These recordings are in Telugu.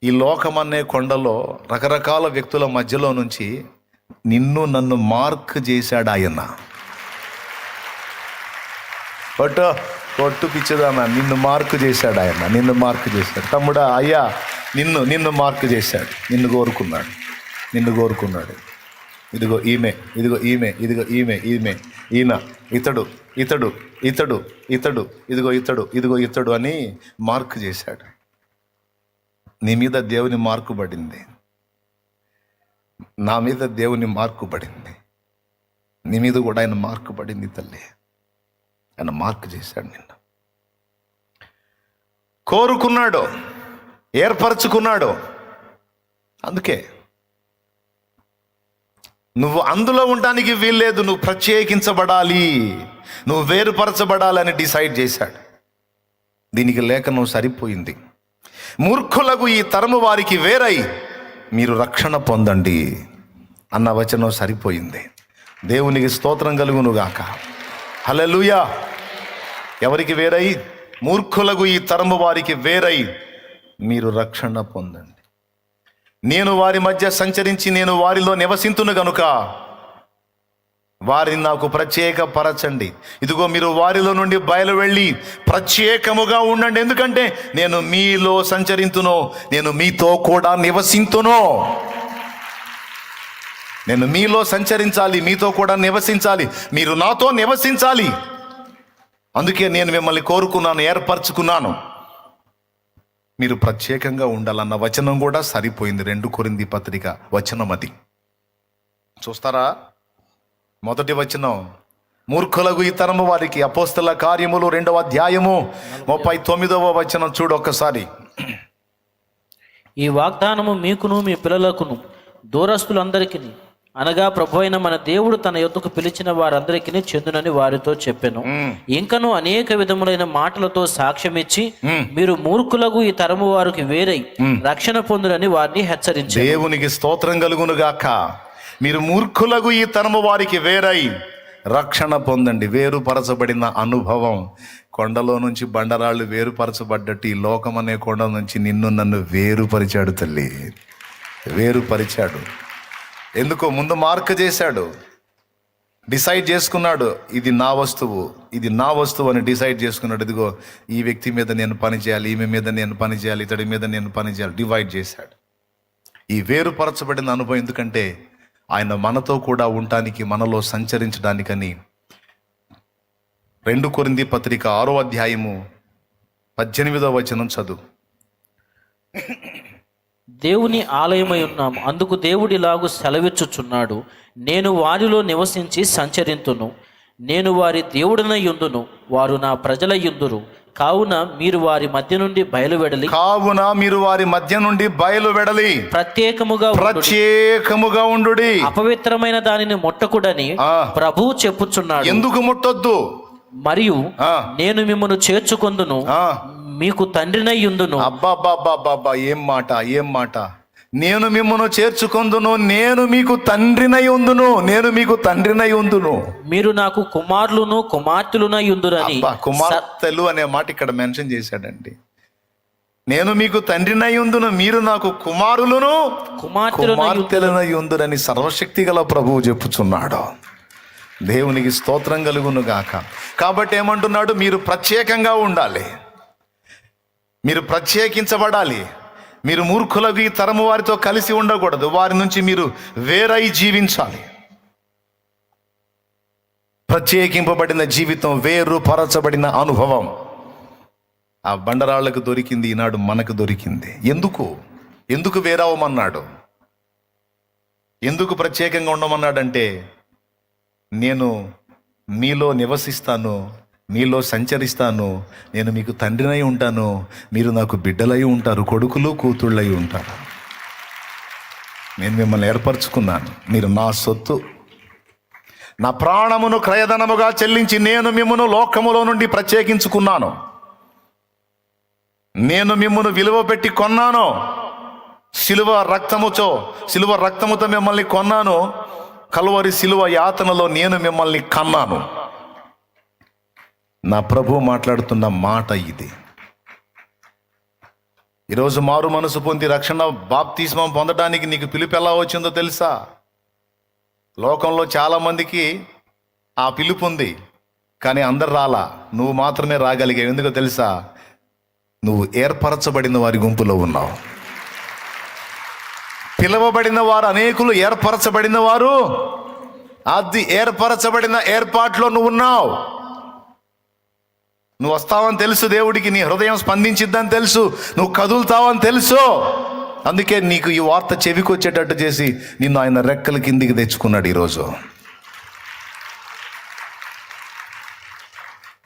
ఈ లోకమనే కొండలో రకరకాల వ్యక్తుల మధ్యలో నుంచి నిన్ను నన్ను మార్క్ చేశాడు ఆయన. కొట్టు పిచ్చదానా, నిన్ను మార్కు చేశాడు ఆయన, నిన్ను మార్కు చేశాడు. తమ్ముడా, అయ్యా, నిన్ను మార్కు చేశాడు, నిన్ను కోరుకున్నాడు. ఇదిగో ఈమె, ఈయన, ఇతడు, ఇదిగో ఇతడు అని మార్కు చేశాడు. నీ మీద దేవుని మార్కు పడింది, నా మీద దేవుని మార్కు పడింది, నీ మీద కూడా ఆయన మార్కు పడింది తల్లి. ఆయన మార్కు చేశాడు, నిన్ను కోరుకున్నాడు, ఏర్పరచుకున్నాడు. అందుకే నువ్వు అందులో ఉండడానికి వీల్లేదు, నువ్వు ప్రత్యేకించబడాలి, నువ్వు వేరుపరచబడాలని డిసైడ్ చేశాడు. దీనికి లేఖనం సరిపోయింది. మూర్ఖులకు ఈ తరము వారికి వేరై మీరు రక్షణ పొందండి అన్న వచనం సరిపోయింది. దేవునికి స్తోత్రం కలుగునుగాక. హల్లెలూయా. ఎవరికి వేరై? మూర్ఖులకు ఈ తరము వారికి వేరై మీరు రక్షణ పొందండి. నేను వారి మధ్య సంచరించి నేను వారిలో నివసింతును గనుక వారిని నాకు ప్రత్యేకపరచండి. ఇదిగో మీరు వారిలో నుండి బయలు వెళ్ళి ప్రత్యేకముగా ఉండండి, ఎందుకంటే నేను మీలో సంచరింతును, నేను మీతో కూడా నివసింతును. నేను మీలో సంచరించాలి, మీతో కూడా నివసించాలి, మీరు నాతో నివసించాలి. అందుకే నేను మిమ్మల్ని కోరుకున్నాను, ఏర్పరచుకున్నాను. మీరు ప్రత్యేకంగా ఉండాలన్న వచనం కూడా సరిపోయింది. 2 కొరింథీ పత్రిక వచనం అది. చూస్తారా? మొదటి వచనం, మూర్ఖులకు ఈ తరము వారికి, అపోస్తల కార్యములు 2వ అధ్యాయము 39వ వచనం చూడు ఒక్కసారి. ఈ వాగ్దానము మీకును మీ పిల్లలకును దూరస్తులందరికీ, అనగా ప్రభు అయిన మన దేవుడు తన యొద్దకు పిలిచిన వారందరికీ చెందునని వారితో చెప్పెను. ఇంకను అనేక విధములైన మాటలతో సాక్ష్యమిచ్చి మీరు మూర్ఖులకు ఈ తరము వారికి వేరై రక్షణ పొందునని వారిని హెచ్చరించారు. దేవునికి స్తోత్రం కలుగునుగాక. మీరు మూర్ఖులకు ఈ తరము వారికి వేరై రక్షణ పొందండి. వేరుపరచబడిన అనుభవం. కొండలో నుంచి బండరాళ్ళు వేరుపరచబడ్డట్టు ఈ లోకం అనే కొండ నుంచి నిన్ను నన్ను వేరుపరిచాడు తల్లి, వేరుపరిచాడు. ఎందుకో? ముందు మార్క్ చేశాడు, డిసైడ్ చేసుకున్నాడు, ఇది నా వస్తువు అని డిసైడ్ చేసుకున్నాడు. ఇదిగో ఈ వ్యక్తి మీద నేను పని చేయాలి, ఈమె మీద నేను పని చేయాలి, ఇతడి మీద నేను పని చేయాలి, డివైడ్ చేశాడు. ఈ వేరుపరచబడిన అనుభవం ఎందుకంటే ఆయన మనతో కూడా ఉండటానికి, మనలో సంచరించడానికని. 2 కొరింథీ పత్రిక 6వ అధ్యాయము 18వ వచనం చదువు. దేవుని ఆలయమై ఉన్నాం, అందుకు దేవుడు ఇలాగు సెలవిచ్చుచున్నాడు, నేను వారిలో నివసించి సంచరింతును, నేను వారి దేవుడినై యుందును, వారు నా ప్రజల యుందురు. కావున మీరు వారి మధ్య నుండి బయలువెడలి ప్రత్యేకముగా ఉండుడి, అపవిత్రమైన దానిని ముట్టకుడని ప్రభువు చెప్పుచున్నాడు. ఎందుకు ముట్టొద్దు? మరియు నేను మిమ్మల్ని చేర్చుకొందును, మీకు తండ్రినై యుందును. అబ్బాబ్బాబ్బాబ్బా, ఏం మాట! నేను మిమ్మల్ని చేర్చుకొందును, నేను మీకు తండ్రినై ఉందును, మీరు నాకు కుమారులను కుమార్తెలునై యుందురని. కుమార్తెలు అనే మాట ఇక్కడ మెన్షన్ చేశాడండి. నేను మీకు తండ్రినై ఉందును, మీరు నాకు కుమారులను కుమార్తెలనై ఉందురని సర్వశక్తి గల ప్రభువు చెప్పుచున్నాడు. దేవునికి స్తోత్రం కలుగును గాక. కాబట్టి ఏమంటున్నాడు? మీరు ప్రత్యేకంగా ఉండాలి, మీరు ప్రత్యేకించబడాలి. మీరు మూర్ఖులకు ఈ తరము వారితో కలిసి ఉండకూడదు, వారి నుంచి మీరు వేరై జీవించాలి. ప్రత్యేకింపబడిన జీవితం, వేరుపరచబడిన అనుభవం ఆ బండరాళ్లకు దొరికింది, ఈనాడు మనకు దొరికింది. ఎందుకు వేరవమన్నాడు? ఎందుకు ప్రత్యేకంగా ఉండమన్నాడంటే, నేను మీలో నివసిస్తాను, మీలో సంచరిస్తాను, నేను మీకు తండ్రినై ఉంటాను, మీరు నాకు బిడ్డలై ఉంటారు, కొడుకులు కూతుళ్ళై ఉంటారు. నేను మిమ్మల్ని ఏర్పరచుకున్నాను, మీరు నా సొత్తు. నా ప్రాణమును క్రయధనముగా చెల్లించి నేను మిమ్మను లోకములో నుండి ప్రత్యేకించుకున్నాను. నేను మిమ్మను విలువ పెట్టి కొన్నాను. సిలువ రక్తముతో మిమ్మల్ని కొన్నాను. కల్వరి సిలువ యాతనలో నేను మిమ్మల్ని కన్నాను. నా ప్రభు మాట్లాడుతున్న మాట ఇది. ఈరోజు మారు మనసు పొంది రక్షణ బాప్తిస్మం పొందడానికి నీకు పిలుపు ఎలా వచ్చిందో తెలుసా? లోకంలో చాలామందికి ఆ పిలుపు ఉంది, కానీ అందరు రాలా. నువ్వు మాత్రమే రాగలిగావు. ఎందుకో తెలుసా? నువ్వు ఏర్పరచబడిన వారి గుంపులో ఉన్నావు. పిలువబడిన వారు అనేకులు, ఏర్పరచబడిన వారు అది ఏర్పరచబడిన ఏర్పాట్లో నువ్వు ఉన్నావు. నువ్వు వస్తావని తెలుసు, దేవుడికి నీ హృదయం స్పందించిద్దని తెలుసు, నువ్వు కదులుతావని తెలుసు. అందుకే నీకు ఈ వార్త చెవికొచ్చేటట్టు చేసి నిన్ను ఆయన రెక్కల కిందికి తెచ్చుకున్నాడు ఈరోజు.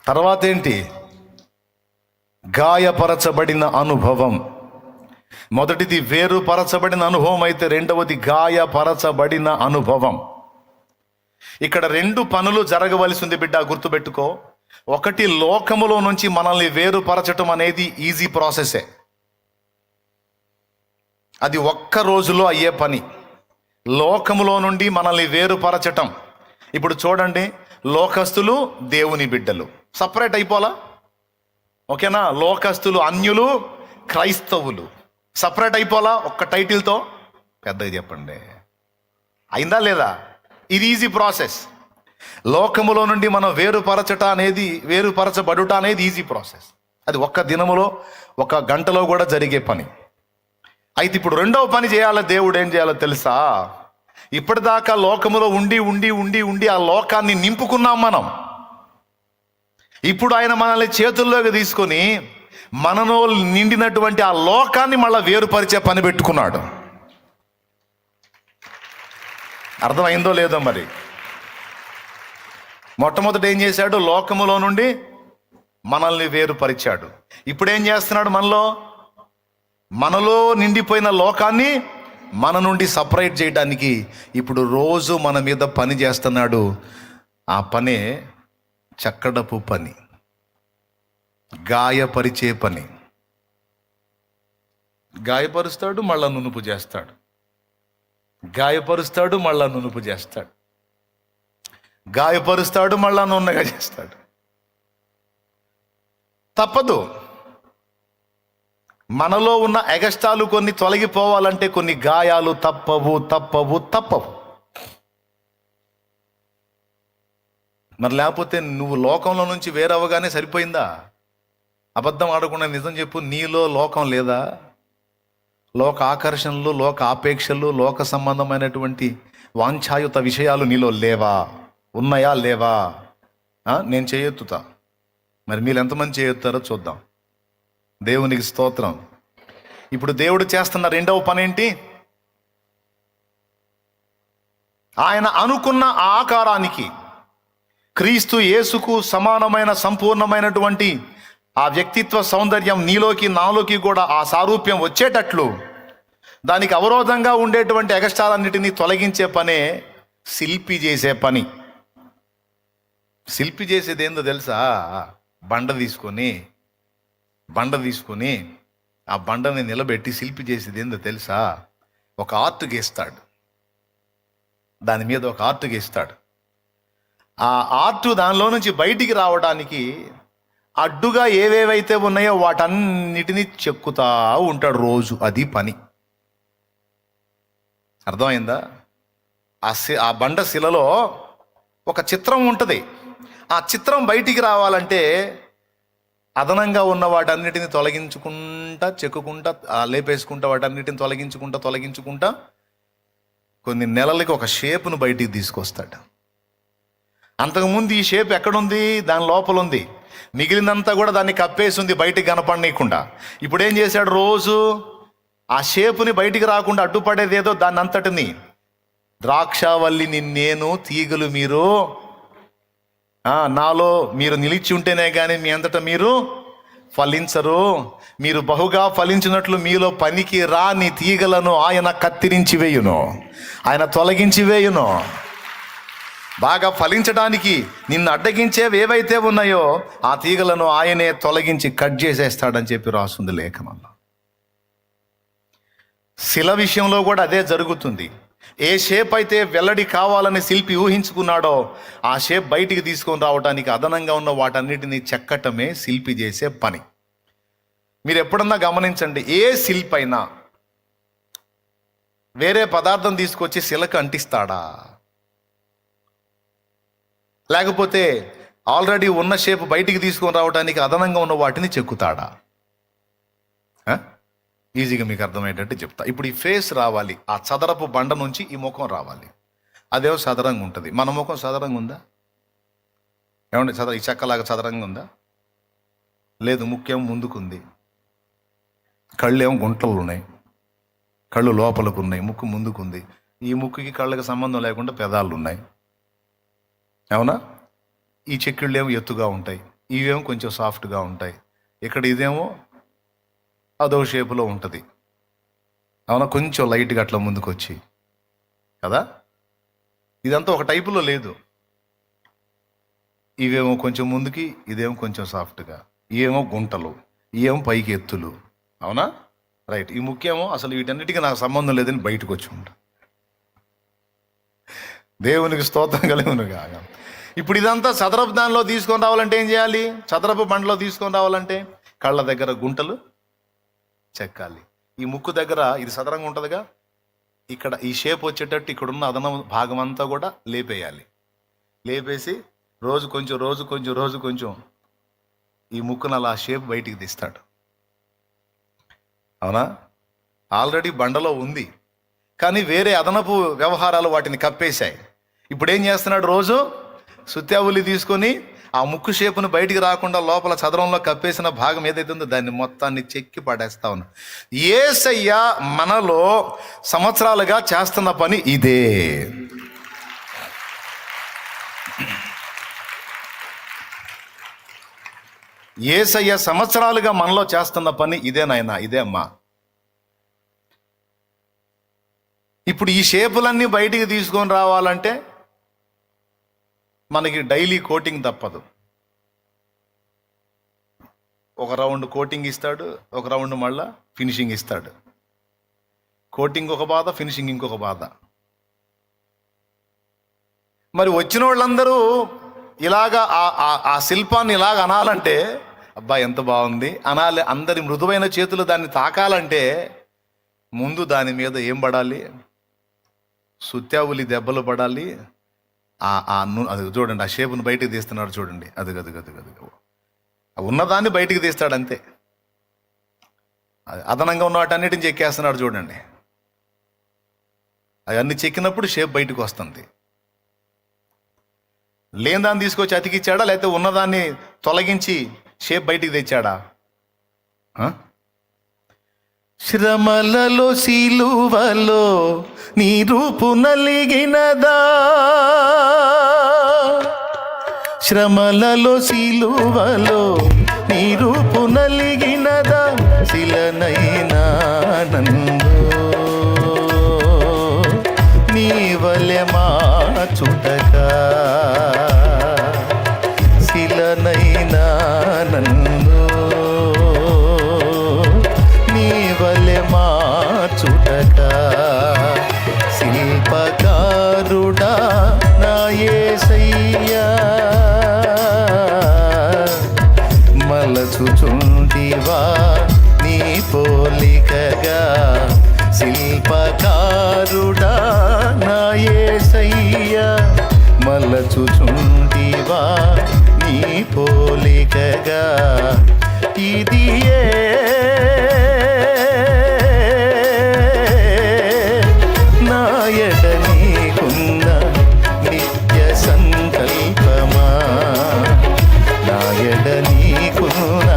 తర్వాత ఏంటి? గాయపరచబడిన అనుభవం. మొదటిది వేరుపరచబడిన అనుభవం అయితే రెండవది గాయపరచబడిన అనుభవం. ఇక్కడ 2 పనులు జరగవలసి ఉంది బిడ్డ, గుర్తుపెట్టుకో. ఒకటి, లోకములో నుంచి మనల్ని వేరుపరచటం అనేది ఈజీ ప్రాసెసే. అది ఒక్క రోజులో అయ్యే పని. లోకములో నుండి మనల్ని వేరుపరచటం. ఇప్పుడు చూడండి, లోకస్తులు దేవుని బిడ్డలు సపరేట్ అయిపోలా, ఓకేనా? లోకస్తులు అన్యులు, క్రైస్తవులు సపరేట్ అయిపోలా ఒక్క టైటిల్తో. పెద్దగా చెప్పండి, అయిందా లేదా? ఇది ఈజీ ప్రాసెస్. లోకములో నుండి మనం వేరుపరచబడుట అనేది ఈజీ ప్రాసెస్. అది ఒక్క దినములో, ఒక గంటలో కూడా జరిగే పని. అయితే ఇప్పుడు రెండవ పని చేయాలి. దేవుడు ఏం చేయాలో తెలుసా? ఇప్పటిదాకా లోకములో ఉండి ఉండి ఉండి ఉండి ఆ లోకాన్ని నింపుకున్నాం మనం. ఇప్పుడు ఆయన మనల్ని చేతుల్లోకి తీసుకొని మనలో నిండినటువంటి ఆ లోకాన్ని మళ్ళీ వేరుపరిచే పని పెట్టుకున్నాడు. అర్థమైందో లేదో మరి? మొట్టమొదట ఏం చేశాడు? లోకములో నుండి మనల్ని వేరుపరిచాడు. ఇప్పుడు ఏం చేస్తున్నాడు? మనలో నిండిపోయిన లోకాన్ని మన నుండి సపరేట్ చేయడానికి ఇప్పుడు రోజు మన మీద పని చేస్తున్నాడు. ఆ పనే చక్కడపు పని, గాయపరిచే పని. గాయపరుస్తాడు, మళ్ళా నునుపు చేస్తాడు. గాయపరుస్తాడు, మళ్ళా నునుపు చేస్తాడు. గాయపరుస్తాడు, మళ్ళా నున్నగా చేస్తాడు. తప్పదు. మనలో ఉన్న ఎగస్టాలు కొన్ని తొలగిపోవాలంటే కొన్ని గాయాలు తప్పవు తప్పవు తప్పవు. మరి లేకపోతే నువ్వు లోకంలో నుంచి వేరవగానే సరిపోయిందా? అబద్ధం ఆడకుండా నిజం చెప్పు. నీలో లోకం లేదా? లోక ఆకర్షణలు, లోక ఆపేక్షలు, లోక సంబంధమైనటువంటి వాంఛాయుత విషయాలు నీలో లేవా? ఉన్నాయా లేవా? నేను చేయెత్తుతా. మరి మీరు ఎంతమంది చేయెత్తారో చూద్దాం. దేవునికి స్తోత్రం. ఇప్పుడు దేవుడు చేస్తున్న రెండవ పని ఏంటి? ఆయన అనుకున్న ఆకారానికి, క్రీస్తు యేసుకు సమానమైన సంపూర్ణమైనటువంటి ఆ వ్యక్తిత్వ సౌందర్యం నీలోకి నాలోకి కూడా ఆ సారూప్యం వచ్చేటట్లు దానికి అవరోధంగా ఉండేటువంటి ఎగస్టాలన్నిటినీ తొలగించే పనే శిల్పి చేసే పని. శిల్పి చేసేది ఏందో తెలుసా? బండ తీసుకొని ఆ బండని నిలబెట్టి శిల్పి చేసేది ఏందో తెలుసా? ఒక ఆర్ట్ గీస్తాడు, దాని మీద ఒక ఆర్ట్ గీస్తాడు. ఆ ఆర్ట్ దానిలో నుంచి బయటికి రావడానికి అడ్డుగా ఏవేవైతే ఉన్నాయో వాటన్నిటినీ చెక్కుతా ఉంటాడు రోజు. అది పని. అర్థమైందా? ఆ బండ శిలలో ఒక చిత్రం ఉంటుంది. ఆ చిత్రం బయటికి రావాలంటే అదనంగా ఉన్న వాటన్నిటిని తొలగించుకుంటా, చెక్కుకుంటా, లేపేసుకుంటా, వాటన్నిటిని తొలగించుకుంటా కొన్ని నెలలకి ఒక షేపును బయటికి తీసుకొస్తాడు. అంతకుముందు ఈ షేప్ ఎక్కడుంది? దాని లోపల ఉంది. మిగిలినంతా కూడా దాన్ని కప్పేసి ఉంది, బయటికి కనపడనీయకుండా. ఇప్పుడు ఏం చేశాడు? రోజు ఆ షేపుని బయటికి రాకుండా అడ్డుపడేదేదో దాన్ని అంతటిని, ద్రాక్షావల్లిని నేను, తీగలు మీరు, నాలో మీరు నిలిచి ఉంటేనే కానీ మీ అంతటా మీరు ఫలించరు. మీరు బహుగా ఫలించినట్లు మీలో పనికి రాని తీగలను ఆయన కత్తిరించి వేయును, ఆయన తొలగించి వేయును. బాగా ఫలించడానికి నిన్ను అడ్డగించేవి ఏవైతే ఉన్నాయో ఆ తీగలను ఆయనే తొలగించి కట్ చేసేస్తాడని చెప్పి రాస్తుంది లేఖనంలో. శిల విషయంలో కూడా అదే జరుగుతుంది. ఏ షేప్ అయితే వెల్లడి కావాలని శిల్పి ఊహించుకున్నాడో ఆ షేప్ బయటికి తీసుకొని రావడానికి అదనంగా ఉన్న వాటన్నిటిని చెక్కటమే శిల్పి చేసే పని. మీరు ఎప్పుడన్నా గమనించండి, ఏ శిల్పైనా వేరే పదార్థం తీసుకొచ్చి శిలకు అంటిస్తాడా? లేకపోతే ఆల్రెడీ ఉన్న షేప్ బయటికి తీసుకొని రావడానికి అదనంగా ఉన్న వాటిని చెక్కుతాడా? ఈజీగా మీకు అర్థమయ్యేటట్టు చెప్తా. ఇప్పుడు ఈ ఫేస్ రావాలి, ఆ చదరపు బండ నుంచి ఈ ముఖం రావాలి. అదేమో చదరంగా ఉంటుంది. మన ముఖం చదరంగా ఉందా? ఏమండి, ఈ చెక్కలాగా చదరంగా ఉందా? లేదు. ముఖ్యం ముందుకుంది, కళ్ళు ఏమో గుంటలు ఉన్నాయి, కళ్ళు లోపలకు ఉన్నాయి, ముక్కు ముందుకుంది. ఈ ముక్కుకి కళ్ళకి సంబంధం లేకుండా పెదాలు ఉన్నాయి, అవునా? ఈ చెక్కిళ్ళు ఏమో ఎత్తుగా ఉంటాయి, ఇవేమో కొంచెం సాఫ్ట్గా ఉంటాయి. ఇక్కడ ఇదేమో అదో షేపులో ఉంటుంది, అవునా? కొంచెం లైట్గా అట్లా ముందుకు వచ్చి కదా. ఇదంతా ఒక టైపులో లేదు. ఇవేమో కొంచెం ముందుకి, ఇదేమో కొంచెం సాఫ్ట్గా, ఇవేమో గుంటలు, ఇవేమో పైకి ఎత్తులు, అవునా? రైట్. ఈ ముఖ్యమో అసలు వీటన్నిటికీ నాకు సంబంధం లేదని బయటకు వచ్చి ఉంటా. దేవునికి స్తోత్రం కలుగును గాక. ఇప్పుడు ఇదంతా చదరపు దానిలో తీసుకొని రావాలంటే ఏం చేయాలి? చదరపు బండలో తీసుకొని రావాలంటే కళ్ళ దగ్గర గుంటలు చెక్కాలి. ఈ ముక్కు దగ్గర ఇది సదరంగా ఉంటుందిగా, ఇక్కడ ఈ షేప్ వచ్చేటట్టు ఇక్కడున్న అదనం భాగం అంతా కూడా లేపేయాలి. లేపేసి రోజు కొంచెం ఈ ముక్కును అలా షేప్ బయటికి తీస్తాడు, అవునా? ఆల్రెడీ బండలో ఉంది, కానీ వేరే అదనపు వ్యవహారాలు వాటిని కప్పేశాయి. ఇప్పుడు ఏం చేస్తున్నాడు? రోజు సుత్యావులి తీసుకొని ఆ ముక్కు షేపును బయటికి రాకుండా లోపల చదరంలో కప్పేసిన భాగం ఏదైతే ఉందో దాన్ని మొత్తాన్ని చెక్కి పడేస్తా ఉన్నా. యేసయ్య మనలో సంవత్సరాలుగా చేస్తున్న పని ఇదే. యేసయ్య సంవత్సరాలుగా మనలో చేస్తున్న పని ఇదే నాయనా, ఇదే అమ్మా. ఇప్పుడు ఈ షేపులన్నీ బయటికి తీసుకొని రావాలంటే మనకి డైలీ కోటింగ్ తప్పదు. ఒక రౌండ్ కోటింగ్ ఇస్తాడు, ఒక రౌండ్ మళ్ళా ఫినిషింగ్ ఇస్తాడు. కోటింగ్ ఒక బాధ, ఫినిషింగ్ ఇంకొక బాధ. మరి వచ్చిన వాళ్ళందరూ ఇలాగా ఆ శిల్పాన్ని ఇలాగ అనాలంటే, అబ్బా ఎంత బాగుంది అనాలి. అందరి మృదువైన చేతులు దాన్ని తాకాలంటే ముందు దాని మీద ఏం పడాలి? సుత్యావులి దెబ్బలు పడాలి. అది చూడండి, ఆ షేపును బయటికి తీస్తున్నాడు చూడండి, అది ఉన్నదాన్ని బయటికి తీస్తాడు అంతే. అదనంగా ఉన్న వాటన్నిటిని చెక్కేస్తున్నాడు చూడండి. అవన్నీ చెక్కినప్పుడు షేప్ బయటకు వస్తుంది. లేని దాన్ని తీసుకొచ్చి అతికిచ్చాడా, లేకపోతే ఉన్నదాన్ని తొలగించి షేప్ బయటికి తెచ్చాడా? శ్రమలలో సిలువలో నీ రూపు నలిగినదా, శ్రమలలో సిలువలో నీ రూపు నలిగినదా, శిలనైనా నందు నీ వలె మార్చుటకా, శిలనైనా నందు నీ వలె మార్చుటకా, శిల్పకారుడా నా యేసయ్యా, మలచుచుండివా నీ పోలికగా, శిల్పకారుడా నా యేసయ్యా, మలచుచుండివా నీ పోలికగా, ఇది నాయడ నీకున్న నిత్య సంకల్పమా, నాయడ నీకున్న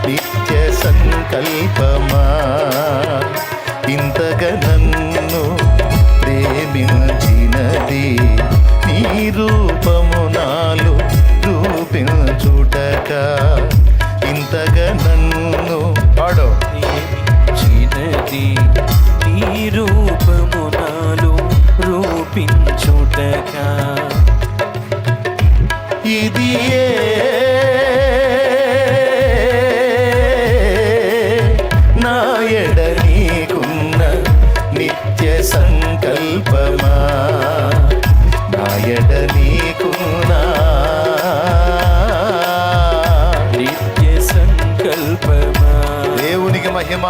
నిత్య సంకల్పమా, ఇంతగా నన్ను ప్రేమించినది నీ రూపము నాలు రూపించుటక, ఇంతగా నన్ను పాడో ప్రేమించినది నీ రూపము నాలో రూపించుటక, ఇది నాయడ నీకున్న నిత్య సంకల్పమా, నాయడ నీకున్న మహిమ